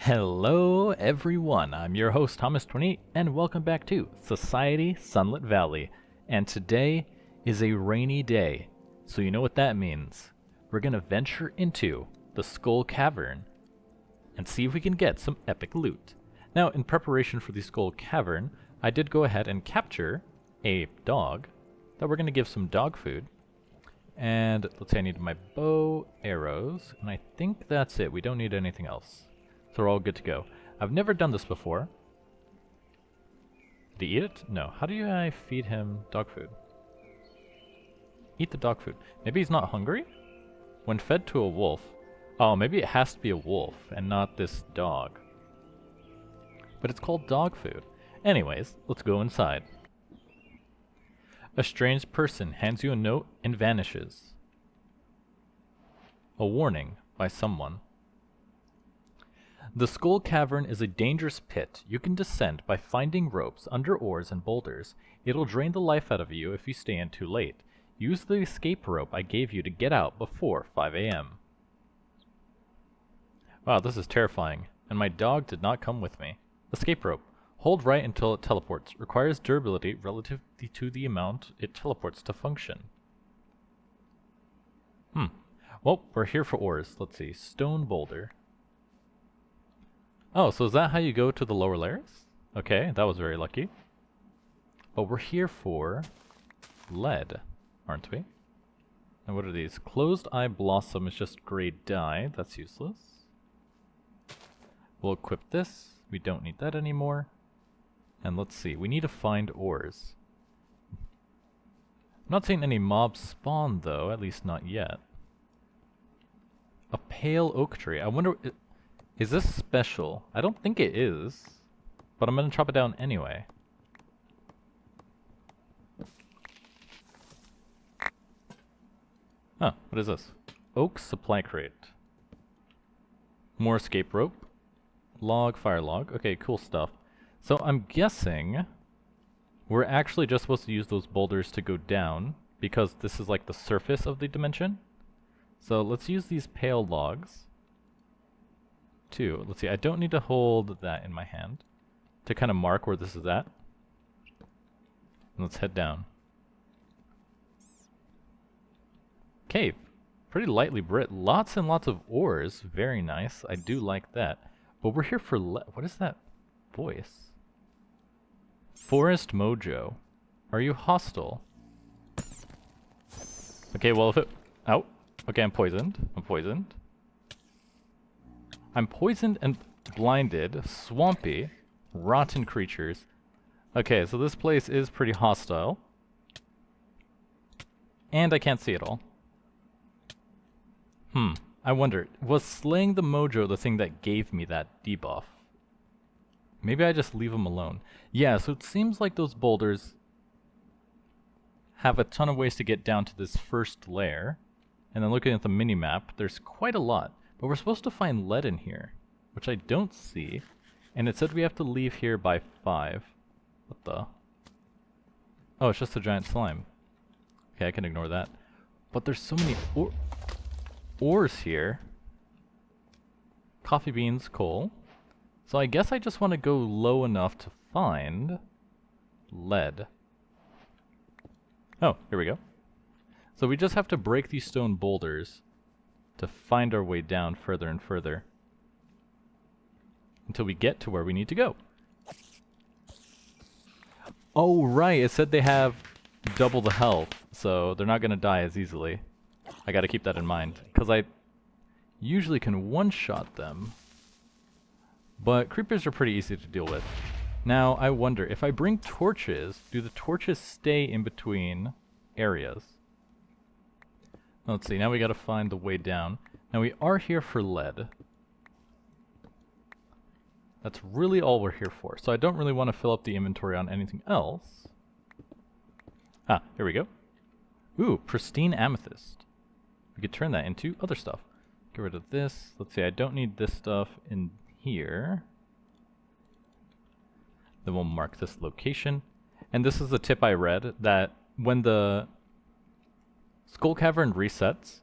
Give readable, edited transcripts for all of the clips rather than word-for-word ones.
Hello everyone, I'm your host Thomas28 and welcome back to Society Sunlit Valley. And today is a rainy day, so you know what that means. We're gonna venture into the Skull Cavern and see if we can get some epic loot. Now, in preparation for the Skull Cavern, I did go ahead and capture a dog that we're gonna give some dog food. And let's say I need my bow, arrows, and I think that's it. We don't need anything else. So we're all good to go. I've never done this before. Did he eat it? No. How do I feed him dog food? Eat the dog food. Maybe he's not hungry? When fed to a wolf. Oh, maybe it has to be a wolf and not this dog. But it's called dog food. Anyways, let's go inside. A strange person hands you a note and vanishes. A warning by someone. The Skull Cavern is a dangerous pit. You can descend by finding ropes under oars and boulders. It'll drain the life out of you if you stay in too late. Use the escape rope I gave you to get out before 5 a.m. Wow, this is terrifying. And my dog did not come with me. Escape rope. Hold right until it teleports. Requires durability relative to the amount it teleports to function. Well, we're here for oars. Let's see. Stone boulder. Oh, so is that how you go to the lower layers? Okay, that was very lucky. But we're here for lead, aren't we? And what are these? Closed Eye Blossom is just gray dye. That's useless. We'll equip this. We don't need that anymore. And let's see. We need to find ores. I'm not seeing any mobs spawn, though. At least not yet. A pale oak tree. I wonder... Is this special? I don't think it is, but I'm going to chop it down anyway. Huh, what is this? Oak supply crate. More escape rope. Log, fire log. Okay, cool stuff. So I'm guessing we're actually just supposed to use those boulders to go down because this is like the surface of the dimension. So let's use these pale logs. Let's see, I don't need to hold that in my hand to kind of mark where this is at. Let's head down. Cave. Pretty lightly Brit. Lots and lots of ores. Very nice. I do like that. But we're here for what is that voice? Forest Mojo. Are you hostile? Okay, well if it... Oh. Okay, I'm poisoned. I'm poisoned and blinded, swampy, rotten creatures. Okay, so this place is pretty hostile. And I can't see it all. I wonder, was slaying the Mojo the thing that gave me that debuff? Maybe I just leave them alone. Yeah, so it seems like those boulders have a ton of ways to get down to this first layer. And then looking at the mini-map, there's quite a lot. But we're supposed to find lead in here, which I don't see. And it said we have to leave here by 5. What the? Oh, it's just a giant slime. Okay, I can ignore that. But there's so many ores here. Coffee beans, coal. So I guess I just want to go low enough to find lead. Oh, here we go. So we just have to break these stone boulders to find our way down further and further until we get to where we need to go. Oh right, it said they have double the health, so they're not gonna die as easily. I gotta keep that in mind, because I usually can one-shot them, but creepers are pretty easy to deal with. Now, I wonder, if I bring torches, do the torches stay in between areas? Let's see, now we gotta find the way down. Now we are here for lead. That's really all we're here for. So I don't really want to fill up the inventory on anything else. Ah, here we go. Ooh, pristine amethyst. We could turn that into other stuff. Get rid of this. Let's see, I don't need this stuff in here. Then we'll mark this location. And this is the tip I read, that when the Skull Cavern resets,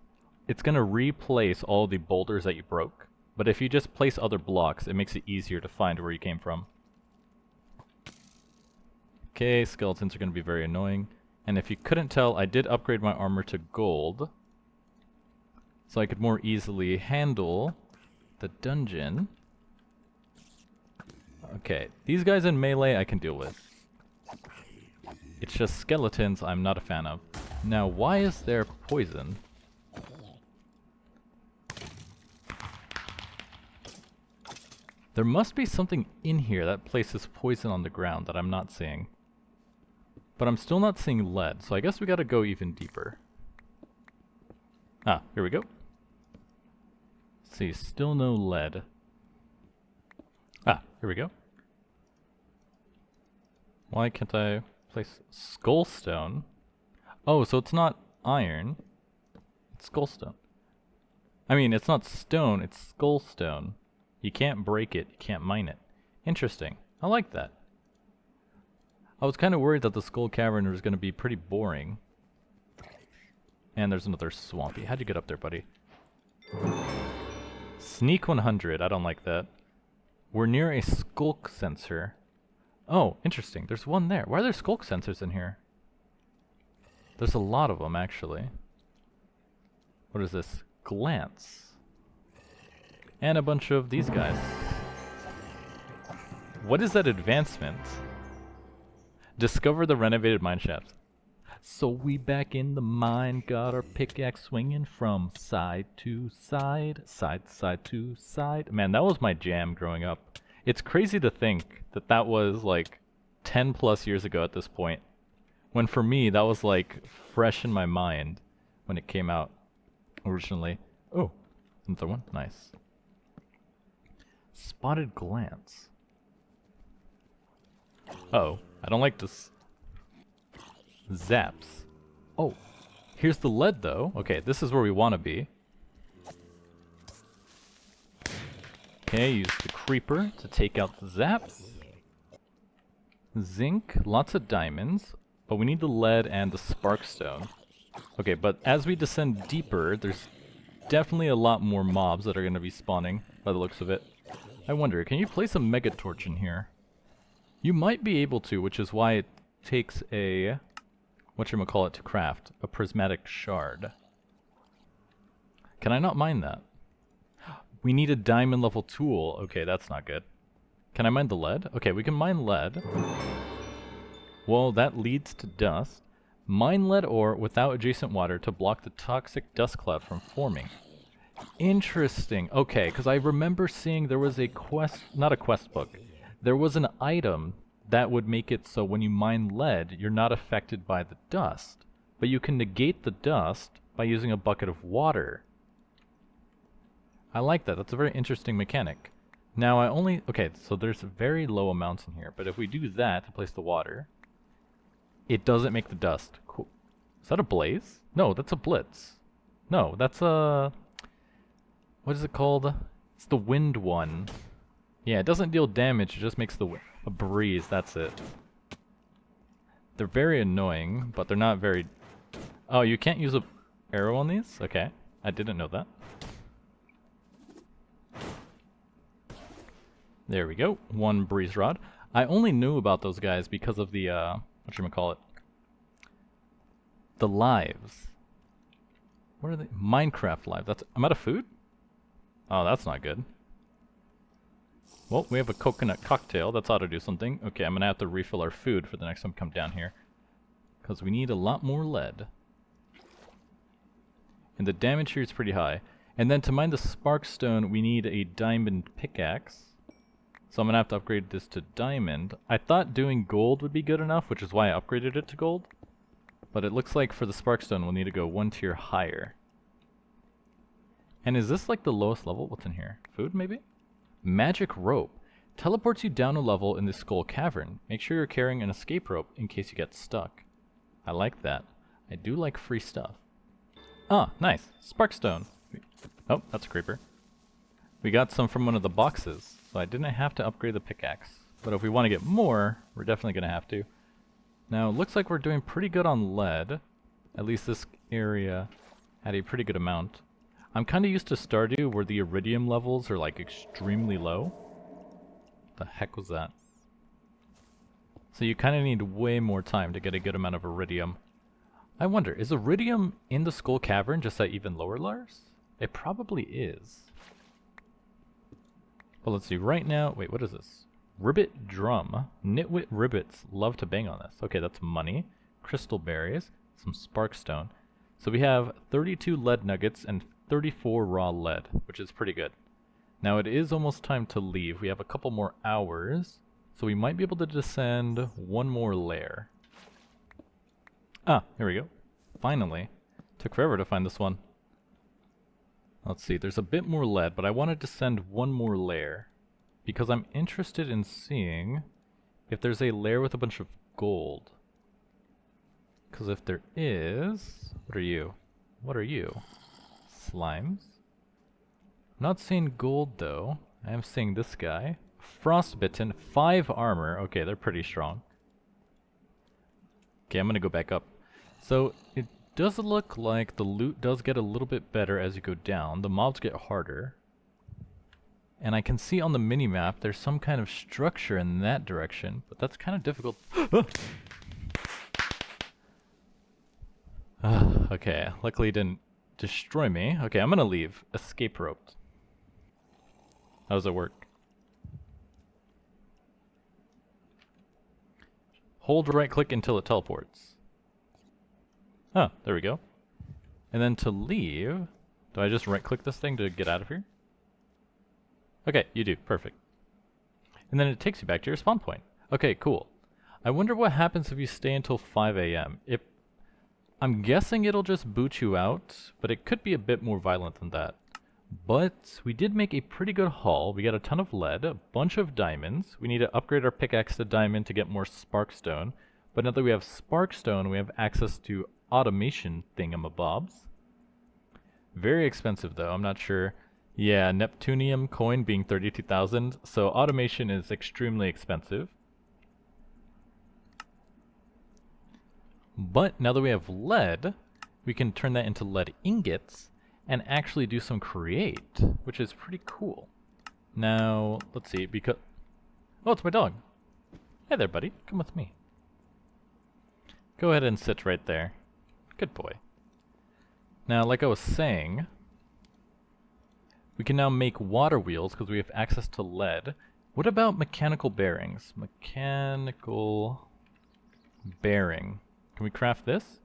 it's going to replace all the boulders that you broke But if you just place other blocks, it makes it easier to find where you came from. Okay, skeletons are going to be very annoying. And if you couldn't tell, I did upgrade my armor to gold, so I could more easily handle the dungeon. Okay, these guys in melee I can deal with. It's just skeletons I'm not a fan of. Now, why is there poison? There must be something in here that places poison on the ground that I'm not seeing. But I'm still not seeing lead, so I guess we gotta go even deeper. Ah, here we go. Let's see, still no lead. Ah, here we go. Why can't I place skullstone? Oh, so it's not iron. It's skullstone. I mean, it's not stone, it's skullstone. You can't break it, you can't mine it. Interesting. I like that. I was kind of worried that the skull cavern was going to be pretty boring. And there's another swampy. How'd you get up there, buddy? Sneak 100. I don't like that. We're near a skulk sensor. Oh, interesting. There's one there. Why are there skulk sensors in here? There's a lot of them, actually. What is this? Glance. And a bunch of these guys. What is that advancement? Discover the renovated mine shaft. So we back in the mine, got our pickaxe swinging from side to side, side to side. Man, that was my jam growing up. It's crazy to think that that was like 10 plus years ago at this point. When for me, that was like fresh in my mind when it came out originally. Oh, another one. Nice. Spotted glance. Uh-oh. I don't like this. Zaps. Oh, here's the lead though. Okay, this is where we want to be. Okay, use the creeper to take out the zaps. Zinc, lots of diamonds, but we need the lead and the sparkstone. Okay, but as we descend deeper, there's definitely a lot more mobs that are going to be spawning by the looks of it. I wonder, can you place a mega torch in here? You might be able to, which is why it takes a, whatchamacallit, to craft, a prismatic shard. Can I not mine that? We need a diamond level tool. Okay, that's not good. Can I mine the lead? Okay, we can mine lead. Well, that leads to dust. Mine lead ore without adjacent water to block the toxic dust cloud from forming. Interesting. Okay, because I remember seeing there was a quest, not a quest book. There was an item that would make it so when you mine lead, you're not affected by the dust. But you can negate the dust by using a bucket of water. I like that. That's a very interesting mechanic. Now I only... Okay, so there's very low amounts in here. But if we do that to place the water, it doesn't make the dust. Cool. Is that a blaze? No, that's a blitz. No, that's a... What is it called? It's the wind one. Yeah, it doesn't deal damage, it just makes a breeze, that's it. They're very annoying, but they're not very... Oh, you can't use a arrow on these? Okay, I didn't know that. There we go, one breeze rod. I only knew about those guys because of the, whatchamacallit? The lives. What are they? Minecraft live. That's... I'm out of food? Oh, that's not good. Well, we have a coconut cocktail. That's ought to do something. Okay, I'm going to have to refill our food for the next time we come down here. Because we need a lot more lead. And the damage here is pretty high. And then to mine the sparkstone, we need a diamond pickaxe. So I'm going to have to upgrade this to diamond. I thought doing gold would be good enough, which is why I upgraded it to gold. But it looks like for the sparkstone, we'll need to go one tier higher. And is this like the lowest level? What's in here? Food, maybe? Magic rope. Teleports you down a level in the skull cavern. Make sure you're carrying an escape rope in case you get stuck. I like that. I do like free stuff. Ah, nice. Sparkstone. Oh, that's a creeper. We got some from one of the boxes, so I didn't have to upgrade the pickaxe. But if we want to get more, we're definitely going to have to. Now, it looks like we're doing pretty good on lead. At least this area had a pretty good amount. I'm kind of used to Stardew where the iridium levels are like extremely low. The heck was that? So you kind of need way more time to get a good amount of iridium. I wonder, is iridium in the Skull Cavern just at even lower lars? It probably is. Well, let's see. Right now, wait, what is this? Ribbit drum. Nitwit ribbits love to bang on this. Okay, that's money. Crystal berries. Some sparkstone. So we have 32 lead nuggets and 34 raw lead, which is pretty good. Now it is almost time to leave. We have a couple more hours, so we might be able to descend one more layer. Ah, here we go. Finally. Took forever to find this one. Let's see, there's a bit more lead, but I want to descend one more layer because I'm interested in seeing if there's a layer with a bunch of gold. Because if there is... What are you? What are you? Slimes? I'm not seeing gold though. I am seeing this guy. Frostbitten, 5 armor. Okay, they're pretty strong. Okay, I'm gonna go back up. So, it does look like the loot does get a little bit better as you go down. The mobs get harder. And I can see on the mini-map there's some kind of structure in that direction, but that's kind of difficult. Okay, luckily it didn't destroy me. Okay, I'm gonna leave. Escape roped. How does it work? Hold right click until it teleports. Oh, there we go. And then to leave, do I just right click this thing to get out of here? Okay, you do. Perfect. And then it takes you back to your spawn point. Okay, cool. I wonder what happens if you stay until 5 a.m. I'm guessing it'll just boot you out, but it could be a bit more violent than that. But we did make a pretty good haul. We got a ton of lead, a bunch of diamonds. We need to upgrade our pickaxe to diamond to get more sparkstone. But now that we have sparkstone, we have access to automation thingamabobs. Very expensive though, I'm not sure. Yeah, Neptunium coin being 32,000, so automation is extremely expensive. But now that we have lead, we can turn that into lead ingots and actually do some create, which is pretty cool. Now, let's see, because... Oh, it's my dog. Hey there, buddy. Come with me. Go ahead and sit right there. Good boy. Now, like I was saying, we can now make water wheels because we have access to lead. What about mechanical bearings? Mechanical bearing. Can we craft this?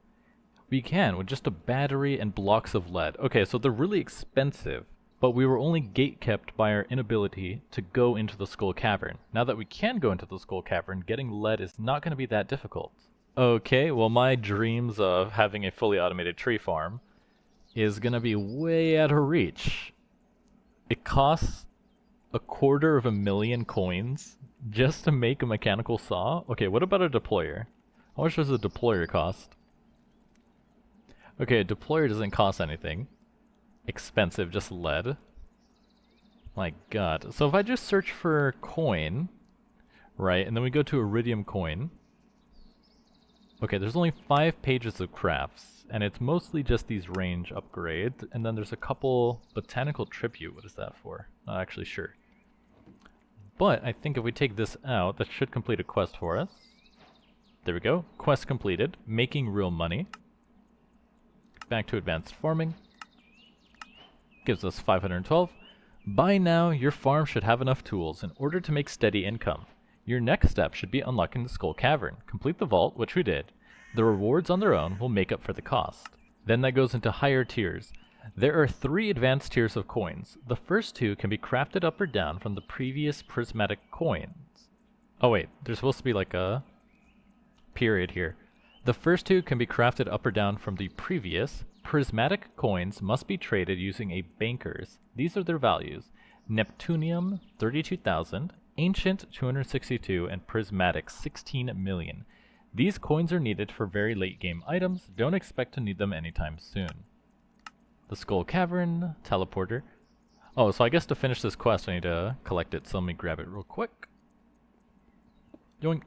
We can, with just a battery and blocks of lead. Okay, so they're really expensive, but we were only gatekept by our inability to go into the Skull Cavern. Now that we can go into the Skull Cavern, getting lead is not going to be that difficult. Okay, well my dreams of having a fully automated tree farm is going to be way out of reach. It costs $250,000 coins just to make a mechanical saw? Okay, what about a deployer? How much does a deployer cost? Okay, a deployer doesn't cost anything. Expensive, just lead. My god. So if I just search for coin, right, and then we go to iridium coin. Okay, there's only 5 pages of crafts, and it's mostly just these range upgrades, and then there's a couple botanical tribute. What is that for? Not actually sure. But I think if we take this out, that should complete a quest for us. There we go. Quest completed. Making real money. Back to advanced farming. Gives us 512. By now, your farm should have enough tools in order to make steady income. Your next step should be unlocking the Skull Cavern. Complete the vault, which we did. The rewards on their own will make up for the cost. Then that goes into higher tiers. There are 3 advanced tiers of coins. The first 2 can be crafted up or down from the previous prismatic coins. Oh wait, there's supposed to be like a period here. The first 2 can be crafted up or down from the previous. Prismatic coins must be traded using a banker's. These are their values. Neptunium, 32,000, Ancient, 262, and Prismatic, 16 million. These coins are needed for very late game items. Don't expect to need them anytime soon. The Skull Cavern, teleporter. Oh, so I guess to finish this quest I need to collect it, so let me grab it real quick. Yoink.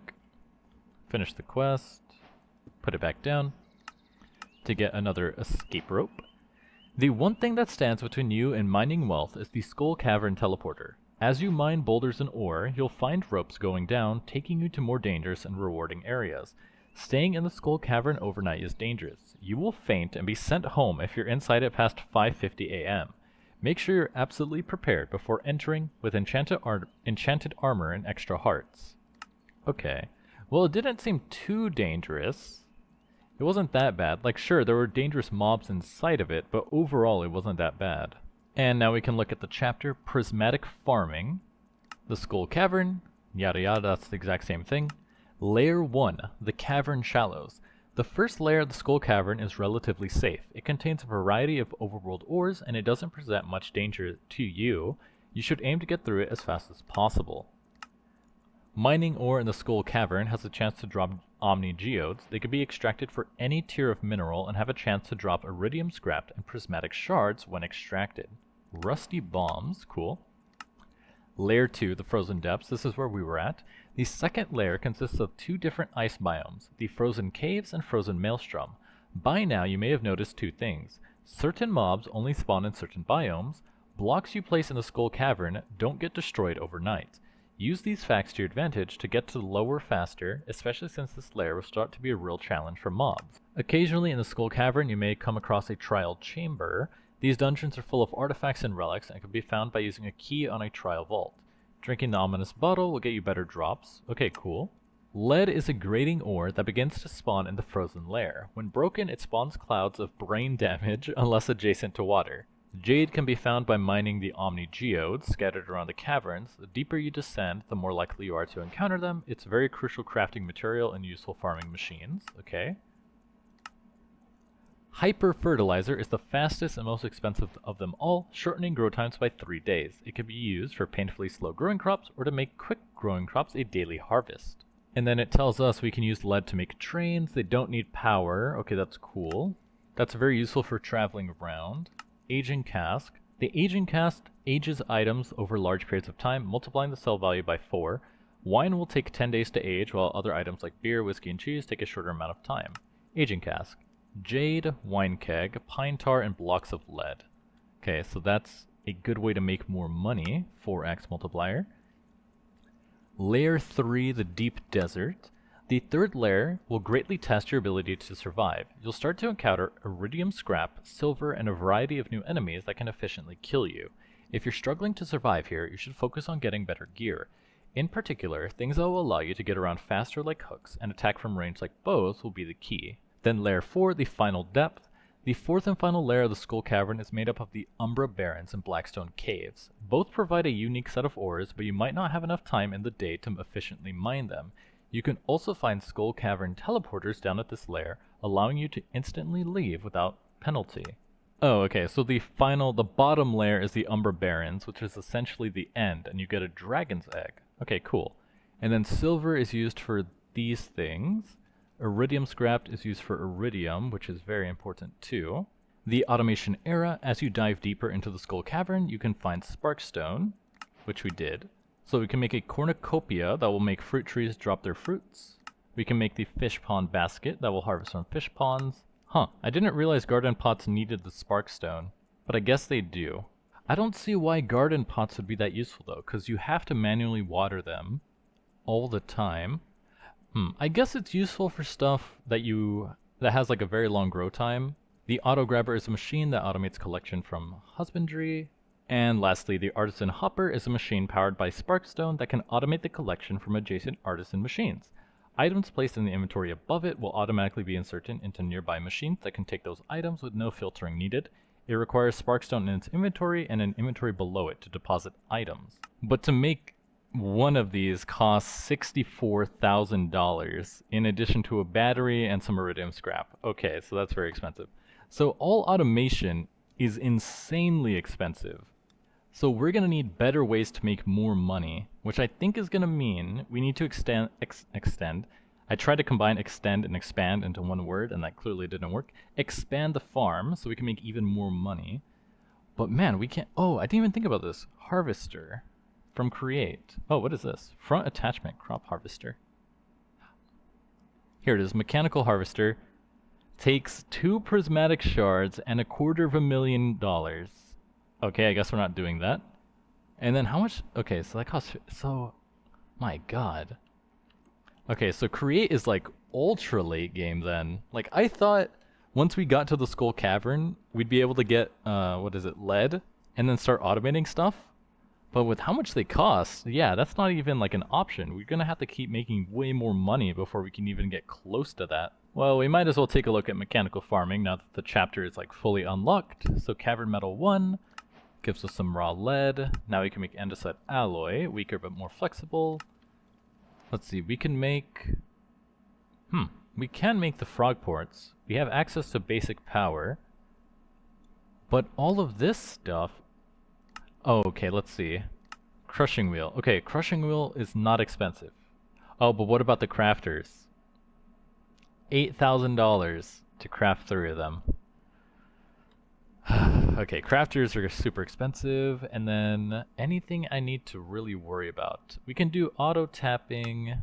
Finish the quest. Put it back down to get another escape rope. The one thing that stands between you and mining wealth is the Skull Cavern teleporter. As you mine boulders and ore, you'll find ropes going down, taking you to more dangerous and rewarding areas. Staying in the Skull Cavern overnight is dangerous. You will faint and be sent home if you're inside it past 5:50 a.m. Make sure you're absolutely prepared before entering with enchanted armor and extra hearts. Okay. Well, it didn't seem too dangerous. It wasn't that bad. Like, sure, there were dangerous mobs inside of it, but overall it wasn't that bad. And now we can look at the chapter Prismatic Farming, the Skull Cavern, yada yada, that's the exact same thing. Layer 1, the Cavern Shallows. The first layer of the Skull Cavern is relatively safe. It contains a variety of overworld ores, and it doesn't present much danger to you. You should aim to get through it as fast as possible. Mining ore in the Skull Cavern has a chance to drop Omni Geodes. They can be extracted for any tier of mineral and have a chance to drop Iridium Scrap and Prismatic Shards when extracted. Rusty Bombs, cool. Layer 2, the Frozen Depths, this is where we were at. The second layer consists of two different ice biomes, the Frozen Caves and Frozen Maelstrom. By now you may have noticed two things. Certain mobs only spawn in certain biomes. Blocks you place in the Skull Cavern don't get destroyed overnight. Use these facts to your advantage to get to the lower faster, especially since this layer will start to be a real challenge for mobs. Occasionally in the Skull Cavern you may come across a trial chamber. These dungeons are full of artifacts and relics and can be found by using a key on a trial vault. Drinking the ominous bottle will get you better drops. Okay, cool. Lead is a grating ore that begins to spawn in the frozen lair. When broken, it spawns clouds of brain damage unless adjacent to water. Jade can be found by mining the Omni Geodes scattered around the caverns. The deeper you descend, the more likely you are to encounter them. It's a very crucial crafting material and useful farming machines. Okay. Hyper Fertilizer is the fastest and most expensive of them all, shortening grow times by 3 days. It can be used for painfully slow growing crops or to make quick growing crops a daily harvest. And then it tells us we can use lead to make trains. They don't need power. Okay, that's cool. That's very useful for traveling around. Aging Cask. The Aging Cask ages items over large periods of time, multiplying the sell value by 4. Wine will take 10 days to age, while other items like beer, whiskey, and cheese take a shorter amount of time. Aging Cask. Jade, Wine Keg, Pine Tar, and blocks of lead. Okay, so that's a good way to make more money. 4x multiplier. Layer 3, the Deep Desert. The third layer will greatly test your ability to survive. You'll start to encounter iridium scrap, silver, and a variety of new enemies that can efficiently kill you. If you're struggling to survive here, you should focus on getting better gear. In particular, things that will allow you to get around faster like hooks and attack from range like bows will be the key. Then layer 4, the Final Depth. The fourth and final layer of the Skull Cavern is made up of the Umbra Barrens and Blackstone Caves. Both provide a unique set of ores, but you might not have enough time in the day to efficiently mine them. You can also find Skull Cavern teleporters down at this layer, allowing you to instantly leave without penalty. Oh, okay, so the bottom layer is the Umbra Barrens, which is essentially the end, and you get a dragon's egg. Okay, cool. And then silver is used for these things. Iridium scrap is used for iridium, which is very important too. The automation era, as you dive deeper into the Skull Cavern, you can find Sparkstone, which we did. So we can make a cornucopia that will make fruit trees drop their fruits. We can make the fish pond basket that will harvest from fish ponds. Huh, I didn't realize garden pots needed the Sparkstone, but I guess they do. I don't see why garden pots would be that useful though, because you have to manually water them all the time. I guess it's useful for stuff that has like a very long grow time. The auto grabber is a machine that automates collection from husbandry. And lastly, the artisan hopper is a machine powered by Sparkstone that can automate the collection from adjacent artisan machines. Items placed in the inventory above it will automatically be inserted into nearby machines that can take those items with no filtering needed. It requires Sparkstone in its inventory and an inventory below it to deposit items. But to make one of these costs $64,000 in addition to a battery and some iridium scrap. Okay, so that's very expensive. So all automation is insanely expensive. So we're going to need better ways to make more money, which I think is going to mean we need to extend. I tried to combine extend and expand into one word, and that clearly didn't work. Expand the farm so we can make even more money. But man, we can't. Oh, I didn't even think about this. Harvester. From create. Oh, what is this? Front attachment crop harvester. Here it is, mechanical harvester. Takes 2 prismatic shards and $250,000. Okay, I guess we're not doing that. And then how much? Okay, so that costs. So, my God. Okay, so create is like ultra late game then. Like I thought once we got to the Skull Cavern, we'd be able to get what is it, lead, and then start automating stuff. But with how much they cost, yeah, that's not even like an option. We're gonna have to keep making way more money before we can even get close to that. Well, we might as well take a look at mechanical farming now that the chapter is like fully unlocked. So Cavern Metal 1 gives us some raw lead. Now we can make andesite alloy, weaker but more flexible. Let's see, we can make... we can make the frog ports. We have access to basic power. But all of this stuff... Oh, okay, let's see. Crushing wheel. Okay, crushing wheel is not expensive. Oh, but what about the crafters? $8,000 to craft 3 of them. Okay, crafters are super expensive, and then anything I need to really worry about. We can do auto tapping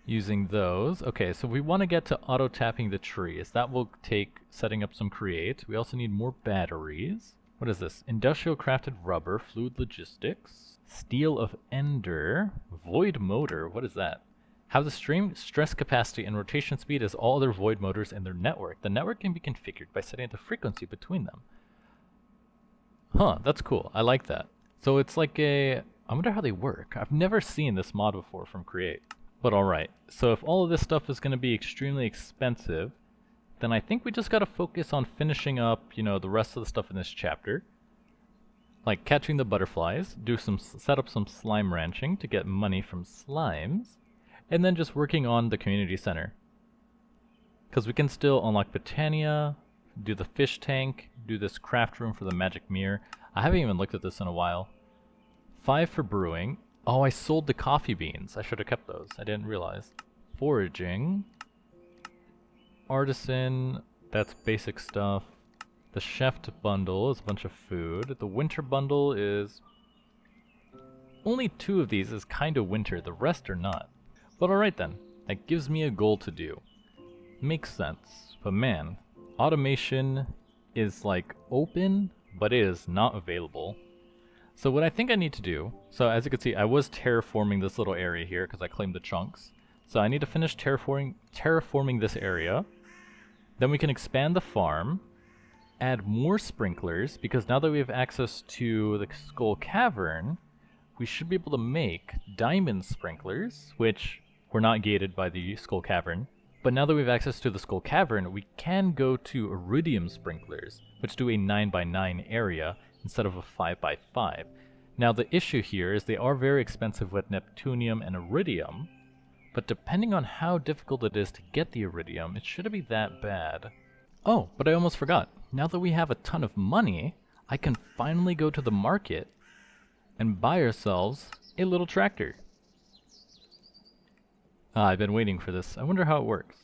using those. Okay, so we want to get to auto tapping the trees. That will take setting up some create. We also need more batteries. What is this? Industrial crafted rubber, fluid logistics, steel of ender, void motor. What is that? Have the stream stress capacity and rotation speed as all other void motors in their network. The network can be configured by setting the frequency between them. Huh, that's cool. I like that. So it's like a... I wonder how they work. I've never seen this mod before from Create. But alright, so if all of this stuff is going to be extremely expensive, then I think we just got to focus on finishing up, you know, the rest of the stuff in this chapter. Like catching the butterflies, set up some slime ranching to get money from slimes, and then just working on the community center. Because we can still unlock Botania, do the fish tank, do this craft room for the magic mirror. I haven't even looked at this in a while. 5 for brewing. Oh, I sold the coffee beans. I should have kept those. I didn't realize. Foraging. Artisan. That's basic stuff. The chef bundle is a bunch of food. The winter bundle is... Only 2 of these is kind of winter. The rest are not. But alright then, that gives me a goal to do. Makes sense, but man, automation is like open, but it is not available. So what I think I need to do, so as you can see, I was terraforming this little area here because I claimed the chunks. So I need to finish terraforming this area. Then we can expand the farm, add more sprinklers, because now that we have access to the Skull Cavern, we should be able to make diamond sprinklers, which... We're not gated by the Skull Cavern. But now that we have access to the Skull Cavern, we can go to Iridium sprinklers, which do a 9x9 area instead of a 5x5. Now the issue here is they are very expensive with Neptunium and Iridium, but depending on how difficult it is to get the Iridium, it shouldn't be that bad. Oh, but I almost forgot. Now that we have a ton of money, I can finally go to the market and buy ourselves a little tractor. I've been waiting for this. I wonder how it works.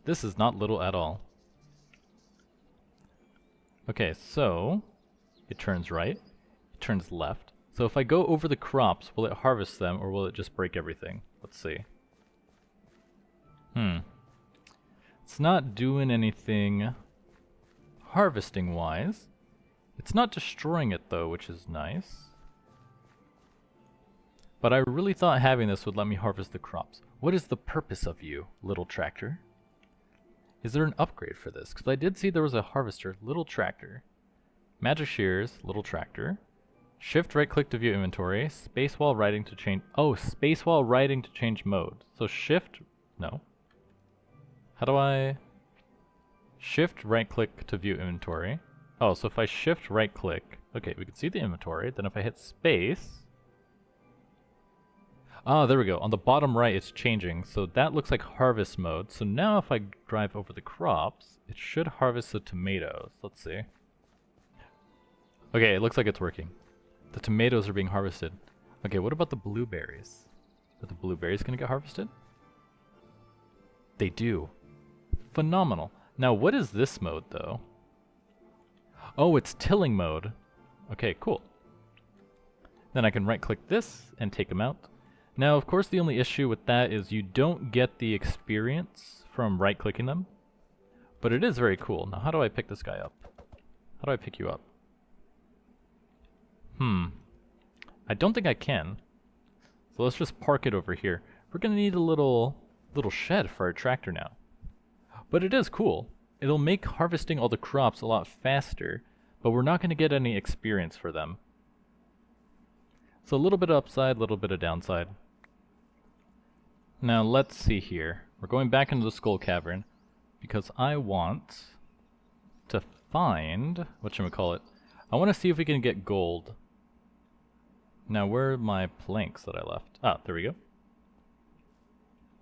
This is not little at all. Okay, so it turns right, it turns left. So if I go over the crops, will it harvest them or will it just break everything? Let's see. It's not doing anything harvesting wise. It's not destroying it though, which is nice. But I really thought having this would let me harvest the crops. What is the purpose of you, little tractor? Is there an upgrade for this? Because I did see there was a harvester, little tractor. Magic shears, little tractor. Shift right click to view inventory. Space while riding to change... Oh, space while riding to change mode. So shift... No. How do I... Shift right click to view inventory. Oh, so if I shift right click... Okay, we can see the inventory. Then if I hit space... Ah, there we go. On the bottom right, it's changing. So that looks like harvest mode. So now if I drive over the crops, it should harvest the tomatoes. Let's see. Okay, it looks like it's working. The tomatoes are being harvested. Okay, what about the blueberries? Are the blueberries going to get harvested? They do. Phenomenal. Now, what is this mode, though? Oh, it's tilling mode. Okay, cool. Then I can right-click this and take them out. Now, of course, the only issue with that is you don't get the experience from right-clicking them, but it is very cool. Now, how do I pick this guy up? How do I pick you up? I don't think I can. So let's just park it over here. We're gonna need a little shed for our tractor now. But it is cool. It'll make harvesting all the crops a lot faster, but we're not gonna get any experience for them. So a little bit of upside, a little bit of downside. Now let's see here. We're going back into the skull cavern because I want to find, whatchamacallit, I want to see if we can get gold. Now where are my planks that I left? Ah, there we go.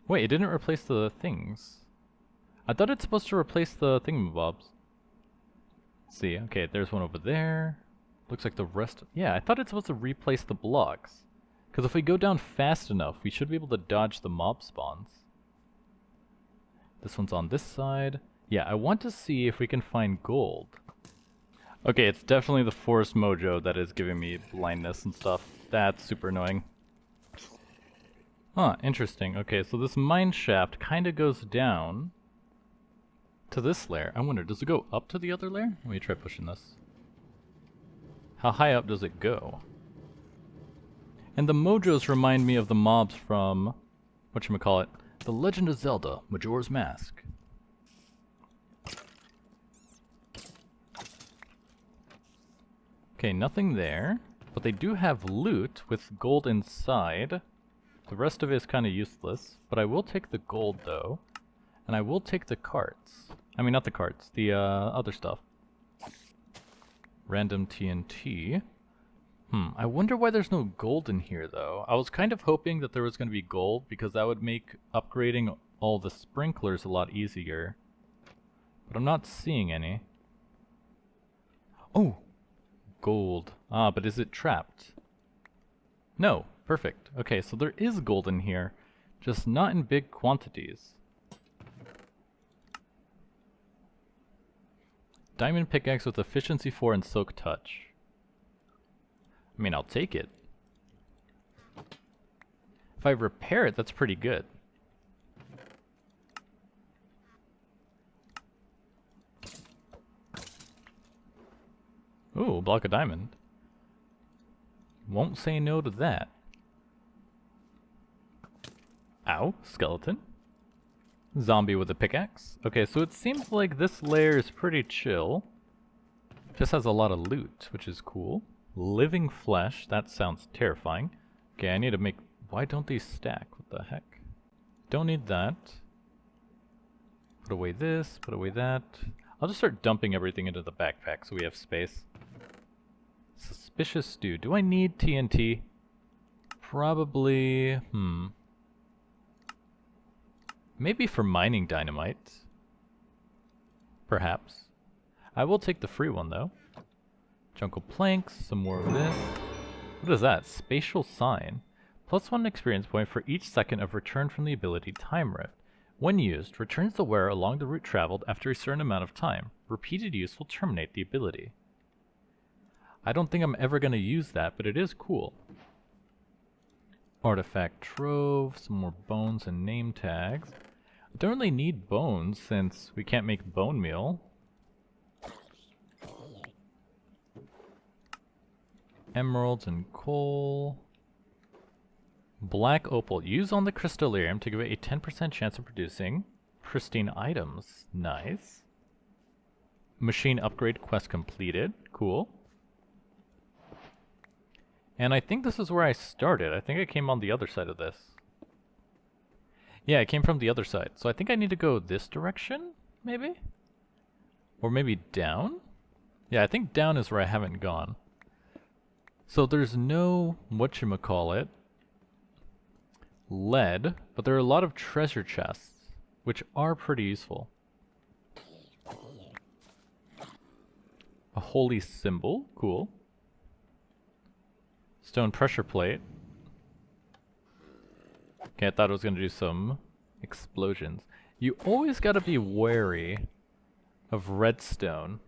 Wait, it didn't replace the things. I thought it's supposed to replace the thingamabobs. Let's see, okay, there's one over there. Looks like the rest, yeah, I thought it's supposed to replace the blocks. Because if we go down fast enough, we should be able to dodge the mob spawns. This one's on this side. Yeah, I want to see if we can find gold. Okay, it's definitely the forest mojo that is giving me blindness and stuff. That's super annoying. Huh, interesting. Okay, so this mine shaft kind of goes down to this layer. I wonder, does it go up to the other layer? Let me try pushing this. How high up does it go? And the mojos remind me of the mobs from, whatchamacallit, The Legend of Zelda, Majora's Mask. Okay, nothing there, but they do have loot with gold inside. The rest of it is kind of useless, but I will take the gold though, and I will take the carts. I mean, not the carts, the other stuff. Random TNT. I wonder why there's no gold in here though. I was kind of hoping that there was going to be gold because that would make upgrading all the sprinklers a lot easier. But I'm not seeing any. Oh! Gold. Ah, but is it trapped? No. Perfect. Okay, so there is gold in here, just not in big quantities. Diamond pickaxe with efficiency 4 and silk touch. I mean, I'll take it. If I repair it, that's pretty good. Ooh, a block of diamond. Won't say no to that. Ow, skeleton. Zombie with a pickaxe. Okay, so it seems like this layer is pretty chill. Just has a lot of loot, which is cool. Living flesh, that sounds terrifying. Okay, I need to make... Why don't these stack? What the heck? Don't need that. Put away this, put away that. I'll just start dumping everything into the backpack so we have space. Suspicious stew. Do I need TNT? Probably... Maybe for mining dynamite. Perhaps. I will take the free one though. Jungle planks, some more of this. What is that? Spatial sign. +1 experience point for each second of return from the ability Time Rift. When used, returns the wearer along the route traveled after a certain amount of time. Repeated use will terminate the ability. I don't think I'm ever going to use that, but it is cool. Artifact trove, some more bones and name tags. I don't really need bones since we can't make bone meal. Emeralds and coal. Black opal. Use on the crystallarium to give it a 10% chance of producing pristine items. Nice. Machine upgrade quest completed. Cool. And I think this is where I started. I think I came on the other side of this. Yeah, I came from the other side. So I think I need to go this direction, maybe? Or maybe down? Yeah, I think down is where I haven't gone. So there's no, whatchamacallit, lead, but there are a lot of treasure chests, which are pretty useful. A holy symbol, cool. Stone pressure plate. Okay, I thought it was going to do some explosions. You always got to be wary of redstone,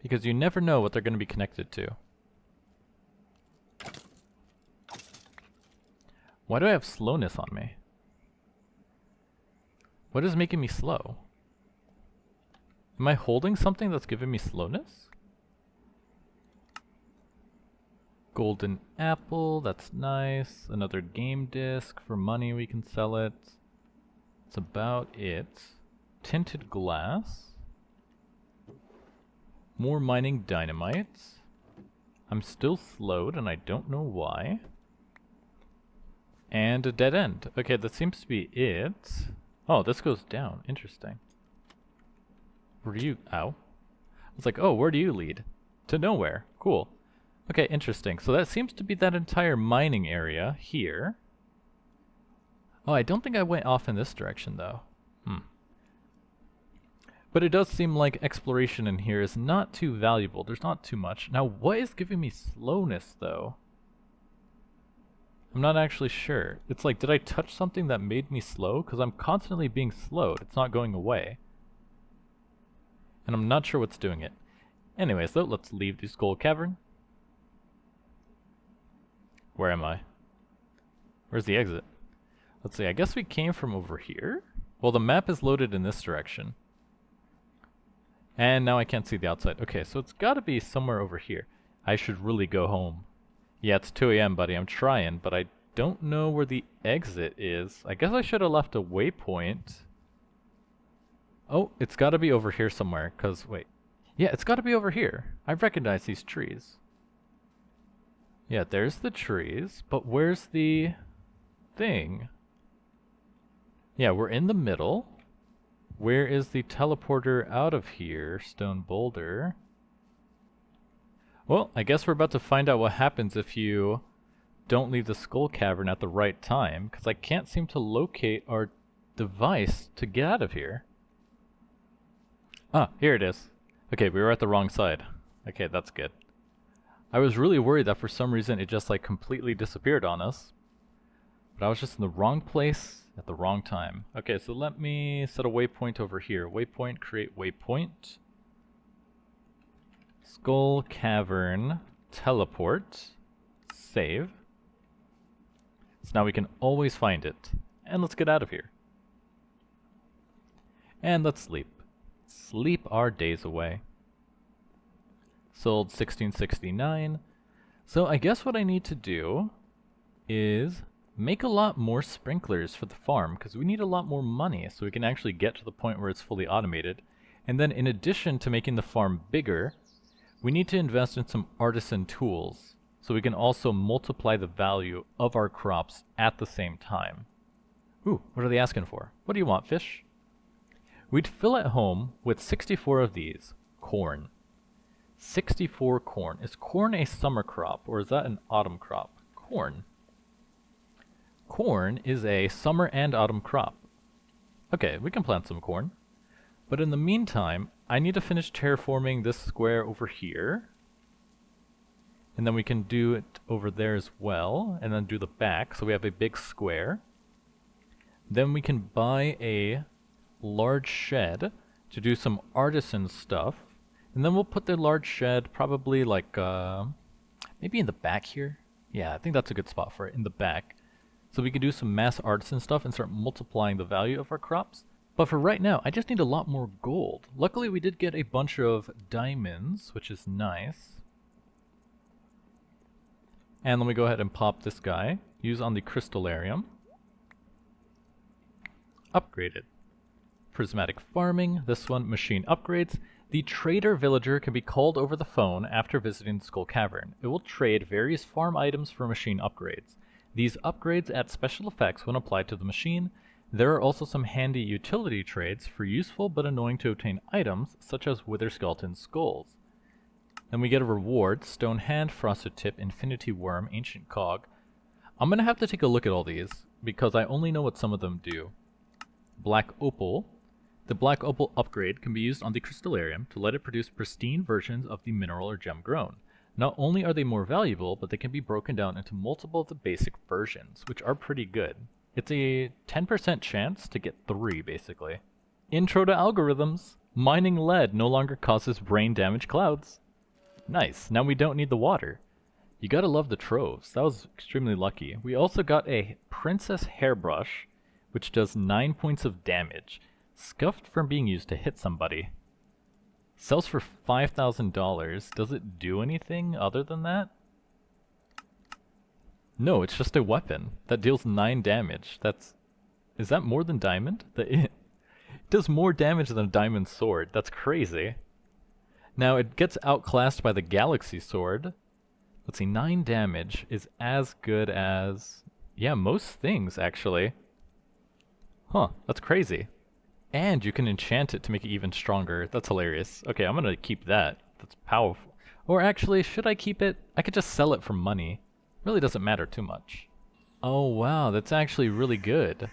because you never know what they're going to be connected to. Why do I have slowness on me? What is making me slow? Am I holding something that's giving me slowness? Golden apple, that's nice. Another game disc for money, we can sell it. That's about it. Tinted glass. More mining dynamite. I'm still slowed and I don't know why. And a dead end. Okay, that seems to be it. Oh, this goes down. Interesting. Where do you... Ow. I was like, oh, where do you lead? To nowhere. Cool. Okay, interesting. So that seems to be that entire mining area here. Oh, I don't think I went off in this direction, though. But it does seem like exploration in here is not too valuable. There's not too much. Now, what is giving me slowness, though? I'm not actually sure. It's like, did I touch something that made me slow? Because I'm constantly being slowed. It's not going away. And I'm not sure what's doing it. Anyways, though, let's leave the Skull Cavern. Where am I? Where's the exit? Let's see, I guess we came from over here? Well, the map is loaded in this direction. And now I can't see the outside. Okay, so it's gotta be somewhere over here. I should really go home. Yeah, it's 2 AM, buddy. I'm trying, but I don't know where the exit is. I guess I should have left a waypoint. Oh, it's gotta be over here somewhere, cause, wait. Yeah, it's gotta be over here. I recognize these trees. Yeah, there's the trees, but where's the thing? Yeah, we're in the middle. Where is the teleporter out of here? Stone boulder. Well, I guess we're about to find out what happens if you don't leave the Skull Cavern at the right time, because I can't seem to locate our device to get out of here. Ah, here it is. Okay, we were at the wrong side. Okay, that's good. I was really worried that for some reason it just like completely disappeared on us. But I was just in the wrong place at the wrong time. Okay, so let me set a waypoint over here. Waypoint, create waypoint. Skull Cavern, teleport, save. So now we can always find it. And let's get out of here. And let's sleep. Sleep our days away. Sold 1669. So I guess what I need to do is make a lot more sprinklers for the farm, because we need a lot more money so we can actually get to the point where it's fully automated. And then in addition to making the farm bigger, we need to invest in some artisan tools so we can also multiply the value of our crops at the same time. Ooh, what are they asking for? What do you want, fish? We'd fill at home with 64 of these. Corn. 64 corn. Is corn a summer crop or is that an autumn crop? Corn. Corn is a summer and autumn crop. Okay, we can plant some corn. But in the meantime, I need to finish terraforming this square over here. And then we can do it over there as well. And then do the back, so we have a big square. Then we can buy a large shed to do some artisan stuff. And then we'll put the large shed probably like, maybe in the back here. Yeah, I think that's a good spot for it, in the back. So we can do some mass artisan stuff and start multiplying the value of our crops. But for right now, I just need a lot more gold. Luckily, we did get a bunch of diamonds, which is nice. And let me go ahead and pop this guy. Use on the crystallarium. Upgraded. Prismatic farming. This one, machine upgrades. The trader villager can be called over the phone after visiting the Skull Cavern. It will trade various farm items for machine upgrades. These upgrades add special effects when applied to the machine. There are also some handy utility trades for useful but annoying to obtain items, such as Wither Skeleton Skulls. Then we get a reward, Stone Hand, Frosted Tip, Infinity Worm, Ancient Cog. I'm going to have to take a look at all these, because I only know what some of them do. Black Opal. The Black Opal upgrade can be used on the crystallarium to let it produce pristine versions of the mineral or gem grown. Not only are they more valuable, but they can be broken down into multiple of the basic versions, which are pretty good. It's a 10% chance to get 3, basically. Intro to algorithms. Mining lead no longer causes brain damage clouds. Nice, now we don't need the water. You gotta love the troves. That was extremely lucky. We also got a Princess Hairbrush, which does 9 points of damage, scuffed from being used to hit somebody. Sells for $5,000. Does it do anything other than that? No, it's just a weapon that deals 9 damage. Is that more than diamond? It does more damage than a diamond sword. That's crazy. Now it gets outclassed by the Galaxy Sword. Let's see, 9 damage is as good as... yeah, most things, actually. Huh, that's crazy. And you can enchant it to make it even stronger. That's hilarious. Okay, I'm gonna keep that. That's powerful. Or actually, should I keep it? I could just sell it for money. Really doesn't matter too much. Oh wow, that's actually really good.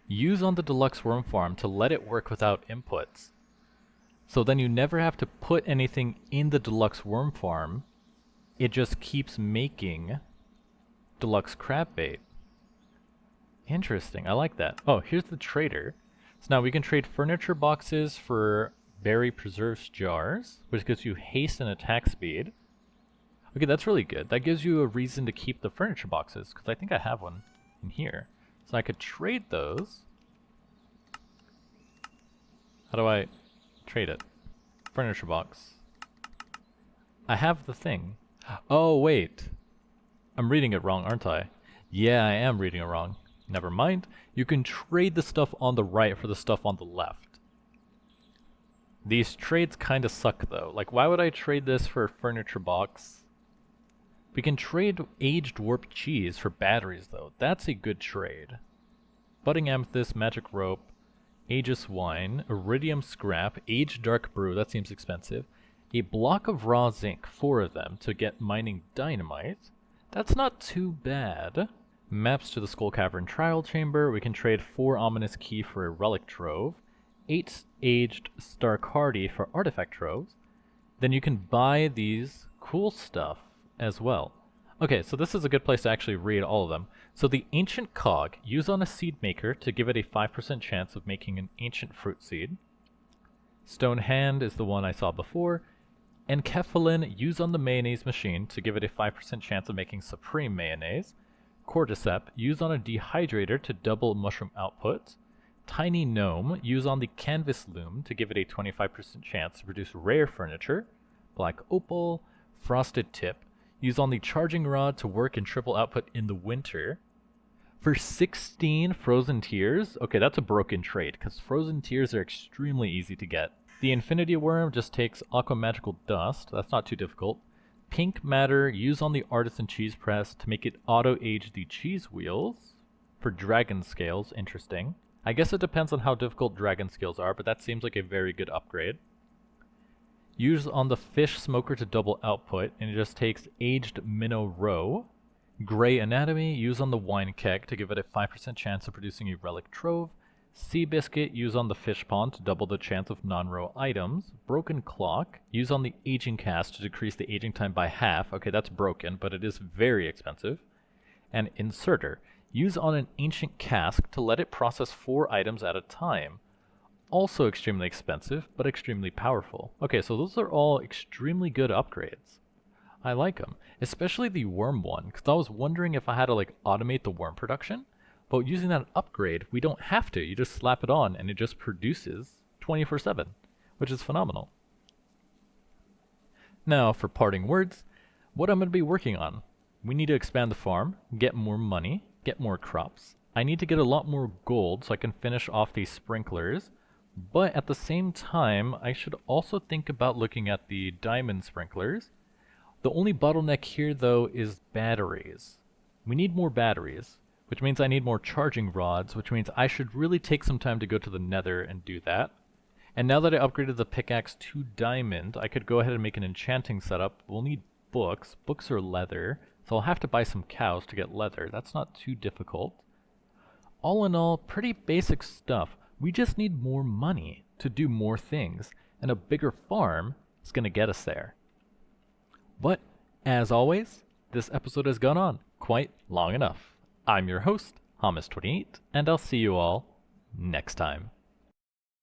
Use on the deluxe worm farm to let it work without inputs. So then you never have to put anything in the deluxe worm farm. It just keeps making deluxe crab bait. Interesting, I like that. Oh, here's the trader. So now we can trade furniture boxes for berry preserves jars, which gives you haste and attack speed. Okay, that's really good. That gives you a reason to keep the furniture boxes, because I think I have one in here. So I could trade those. How do I trade it? Furniture box. I have the thing. Oh, wait. I'm reading it wrong, aren't I? Yeah, I am reading it wrong. Never mind. You can trade the stuff on the right for the stuff on the left. These trades kinda suck though. Like, why would I trade this for a furniture box? We can trade aged warped cheese for batteries though. That's a good trade. Budding amethyst, magic rope, Aegis wine, iridium scrap, aged dark brew, that seems expensive. A block of raw zinc, 4 of them, to get mining dynamite. That's not too bad. Maps to the Skull-Cavern trial chamber. We can trade 4 ominous key for a relic trove, 8 aged stark hardy for artifact troves. Then you can buy these cool stuff as well. Okay, so this is a good place to actually read all of them. So the ancient cog, use on a seed maker to give it a 5% chance of making an ancient fruit seed. Stone hand is the one I saw before. And Kephalin, use on the mayonnaise machine to give it a 5% chance of making supreme mayonnaise. Cordyceps, use on a dehydrator to double mushroom output. Tiny gnome, use on the canvas loom to give it a 25% chance to produce rare furniture. Black opal, frosted tip, use on the charging rod to work in triple output in the winter. For 16 frozen tears, okay, that's a broken trade because frozen tears are extremely easy to get. The infinity worm just takes aqua magical dust, that's not too difficult. Pink matter, use on the artisan cheese press to make it auto-age the cheese wheels. For dragon scales, interesting. I guess it depends on how difficult dragon scales are, but that seems like a very good upgrade. Use on the fish smoker to double output, and it just takes aged minnow roe. Gray anatomy, use on the wine keg to give it a 5% chance of producing a relic trove. Sea biscuit, use on the fish pond to double the chance of non-row items. Broken clock, use on the aging cast to decrease the aging time by half. Okay, that's broken, but it is very expensive. And inserter, use on an ancient cask to let it process 4 items at a time. Also extremely expensive, but extremely powerful. Okay, so those are all extremely good upgrades. I like them, especially the worm one, because I was wondering if I had to like automate the worm production. But using that upgrade, we don't have to. You just slap it on and it just produces 24/7, which is phenomenal. Now, for parting words, what I'm going to be working on. We need to expand the farm, get more money, get more crops. I need to get a lot more gold so I can finish off these sprinklers. But at the same time, I should also think about looking at the diamond sprinklers. The only bottleneck here, though, is batteries. We need more batteries, which means I need more charging rods, which means I should really take some time to go to the nether and do that. And now that I upgraded the pickaxe to diamond, I could go ahead and make an enchanting setup. We'll need books. Books are leather, so I'll have to buy some cows to get leather. That's not too difficult. All in all, pretty basic stuff. We just need more money to do more things, and a bigger farm is going to get us there. But, as always, this episode has gone on quite long enough. I'm your host, Hamas28, and I'll see you all next time.